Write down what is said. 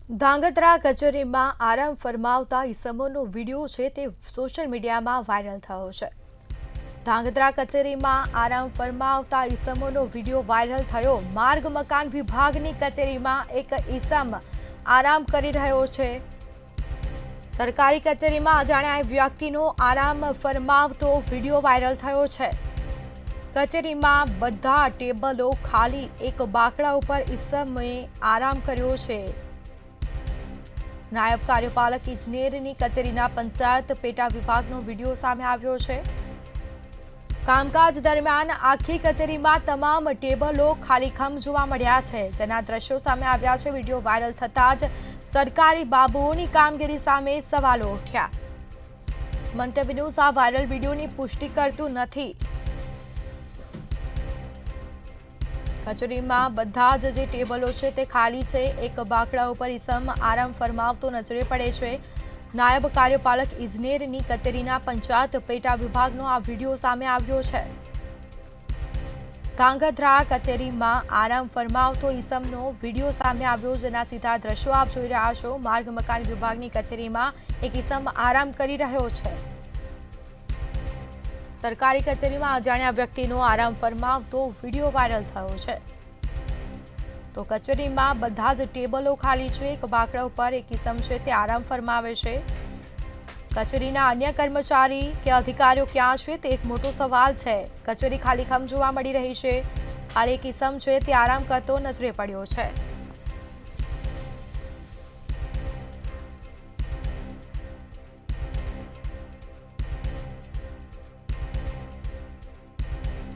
ધાંગધ્રા કચેરીમાં આરામ ફરમાવતા ઈસમોનો વિડીયો છે તે સોશિયલ મીડિયામાં વાયરલ થયો છે। ધાંગધ્રા કચેરીમાં આરામ ફરમાવતા ઈસમોનો વિડીયો વાયરલ થયો। માર્ગ મકાન વિભાગની કચેરીમાં એક ઈસમ આરામ કરી રહ્યો છે। સરકારી કચેરીમાં અજાણ્યા વ્યક્તિનો આરામ ફરમાવતો વિડીયો વાયરલ થયો છે। કચેરીમાં બધા ટેબલો ખાલી, એક બાકડા ઉપર ઈસમે આરામ કર્યો છે। નાયબ કાર્યપાલક ઇજનેરની કચેરીના પંચાયત પેટા વિભાગનો વિડીયો સામે આવ્યો છે। કામકાજ દરમિયાન આખી કચેરીમાં તમામ ટેબલો ખાલીખમ જોવા મળ્યા છે, જેના દ્રશ્યો સામે આવ્યા છે। વિડીયો વાયરલ થતાં જ સરકારી બાબુઓની કામગીરી સામે સવાલો ઉઠ્યા। મંતવ્ય ન્યૂઝ આ વાયરલ વિડીયોની પુષ્ટિ કરતું નથી। કચેરીમાં બધા જ જે ટેબલો છે તે ખાલી છે, એક બાકડા ઉપર ઈસમ આરામ ફરમાવતો નજરે પડે છે। નાયબ કાર્યપાલક ઇજનેરની કચેરીના પંચાયત પેટા વિભાગનો આ વિડીયો સામે આવ્યો છે। ધાંગધ્રા કચેરીમાં આરામ ફરમાવતો ઈસમનો વિડીયો સામે આવ્યો, જેના સીધા દ્રશ્યો આપ જોઈ રહ્યા છો। માર્ગ મકાન વિભાગની કચેરીમાં એક ઈસમ આરામ કરી રહ્યો છે। સરકારી કચેરીમાં અજાણ્યા વ્યક્તિનો આરામ ફરમાવતો વિડીયો વાયરલ થયો છે। તો કચેરીમાં બધા જ ટેબલો ખાલી છે, એક બાકડા ઉપર એક ઈસમ છે તે આરામ ફરમાવે છે। કચેરીના અન્ય કર્મચારી કે અધિકારીઓ ક્યાં છે તે એક મોટો સવાલ છે। કચેરી ખાલીખમ જોવા મળી રહી છે, ખાલી એક ઈસમ છે તે આરામ કરતો નજરે પડ્યો છે।